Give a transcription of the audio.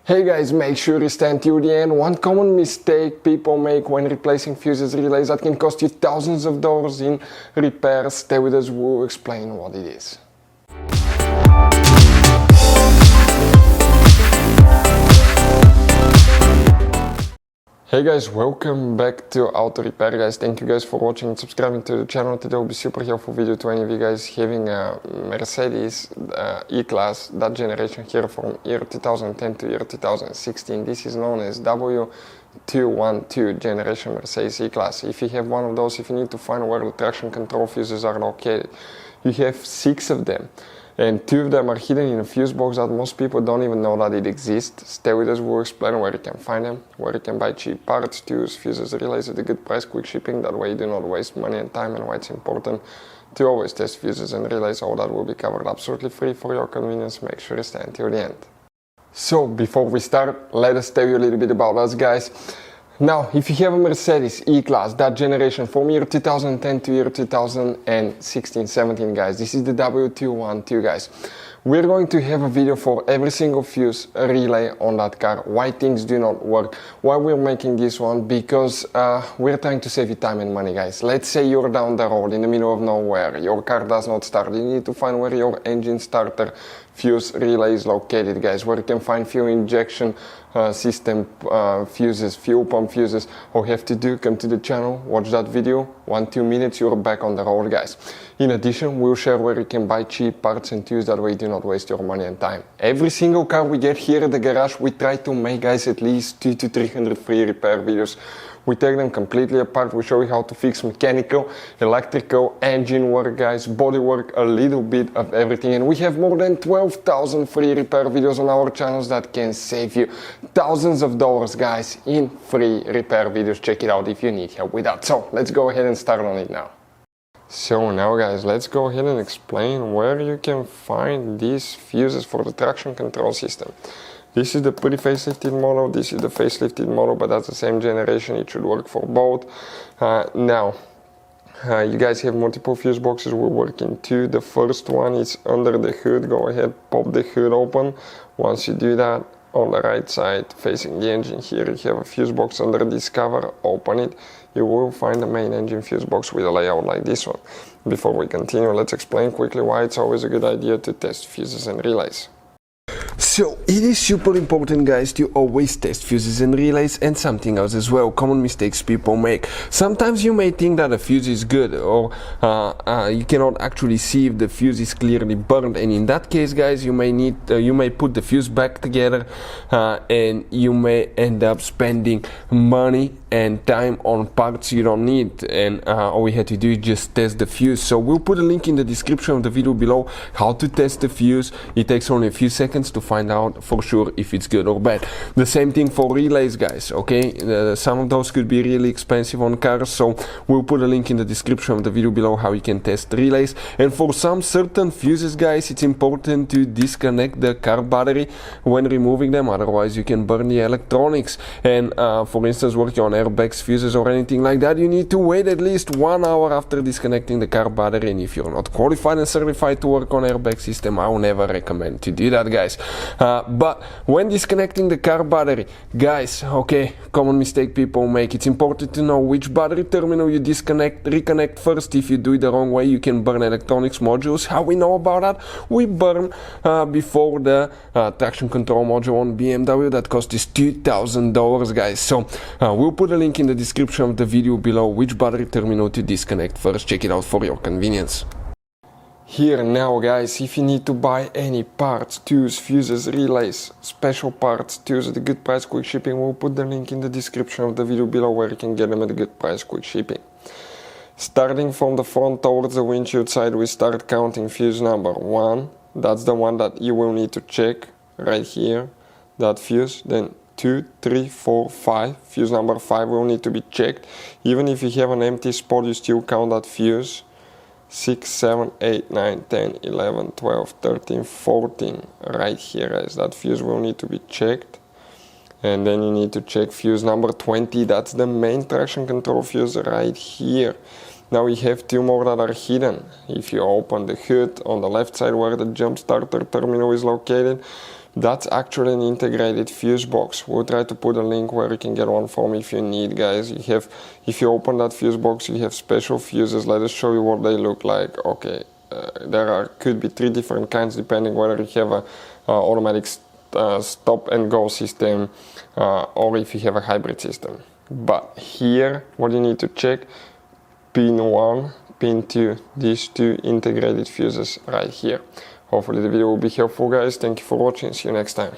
Hey guys, make sure you stand till the end. One common mistake people make when replacing fuses relays that can cost you thousands of dollars in repairs. Stay with us, we'll explain what it is. Hey guys, welcome back to Auto Repair guys. Thank you guys for watching and subscribing to the channel. Today will be super helpful video to any of you guys having a Mercedes E Class, that generation here from year 2010 to year 2016. This is known as W212 generation Mercedes E Class. If you have one of those, if you need to find where the traction control fuses are located, you have 6 of them. And 2 of them are hidden in a fuse box that most people don't even know that it exists. Stay with us, we'll explain where you can find them, where you can buy cheap parts, tools, fuses, relays at a good price, quick shipping, that way you do not waste money and time, and why it's important to always test fuses and relays. All that will be covered absolutely free for your convenience. Make sure you stay until the end. So before we start, let us tell you a little bit about us guys. Now, if you have a Mercedes E-Class, that generation from year 2010 to year 2016-17 guys, this is the W212 guys. We're going to have a video for every single fuse relay on that car, why things do not work, why we're making this one, because we're trying to save you time and money guys. Let's say you're down the road in the middle of nowhere, your car does not start, you need to find where your engine starter fuse relay is located guys, where you can find fuel injection system fuses, fuel pump fuses. All you have to do, come to the channel, watch that video, 1-2 minutes, you're back on the road guys. In addition, we'll share where you can buy cheap parts and tools, that way you do not waste your money and time. Every single car we get here at the garage, we try to make guys at least 200 to 300 free repair videos. We take them completely apart, we show you how to fix mechanical, electrical, engine work guys, body work, a little bit of everything. And we have more than 12,000 free repair videos on our channels that can save you thousands of dollars guys in free repair videos. Check it out if you need help with that. So let's go ahead and start on it now. So now guys, let's go ahead and explain where you can find these fuses for the traction control system. This is the pre-facelifted model, this is the facelifted model, but that's the same generation, it should work for both. Now, you guys have multiple fuse boxes, we're working 2. The first one is under the hood, go ahead, pop the hood open. Once you do that, on the right side, facing the engine here, you have a fuse box under this cover, open it. You will find the main engine fuse box with a layout like this one. Before we continue, let's explain quickly why it's always a good idea to test fuses and relays. So it is super important guys to always test fuses and relays, and something else as well, common mistakes people make. Sometimes you may think that a fuse is good, or you cannot actually see if the fuse is clearly burned, and in that case guys, you may put the fuse back together and you may end up spending money and time on parts you don't need, and all we had to do is just test the fuse. So we'll put a link in the description of the video below how to test the fuse. It takes only a few seconds to find out for sure if it's good or bad. The same thing for relays guys, okay? Some of those could be really expensive on cars, so we'll put a link in the description of the video below how you can test relays. And for some certain fuses guys, it's important to disconnect the car battery when removing them, otherwise you can burn the electronics. And for instance, working on airbags, fuses or anything like that, you need to wait at least 1 hour after disconnecting the car battery. And if you're not qualified and certified to work on airbag system, I will never recommend to do that guys. But when disconnecting the car battery guys, okay, common mistake people make, it's important to know which battery terminal you reconnect first. If you do it the wrong way, you can burn electronics modules. How we know about that? We burn before the traction control module on BMW that cost us $2,000 guys. So we'll put a link in the description of the video below which battery terminal to disconnect first. Check it out for your convenience. Here now guys, if you need to buy any parts, tools, fuses, relays, special parts, tools at a good price, quick shipping, we'll put the link in the description of the video below where you can get them at a good price, quick shipping. Starting from the front towards the windshield side, we start counting fuse number 1. That's the one that you will need to check right here, that fuse. Then 2, 3, 4, 5. Fuse number 5 will need to be checked. Even if you have an empty spot, you still count that fuse. 6, 7, 8, 9, 10, 11, 12, 13, 14. Right here guys, that fuse will need to be checked. And then you need to check fuse number 20. That's the main traction control fuse right here. Now we have 2 more that are hidden. If you open the hood on the left side where the jump starter terminal is located, That's actually an integrated fuse box. We'll try to put a link where you can get one from if you need, guys. If you open that fuse box, you have special fuses. Let us show you what they look like. Okay, could be 3 different kinds depending whether you have a automatic stop and go system or if you have a hybrid system. But here, what you need to check, pin 1, pin 2, these 2 integrated fuses right here. Hopefully the video will be helpful, guys. Thank you for watching. See you next time.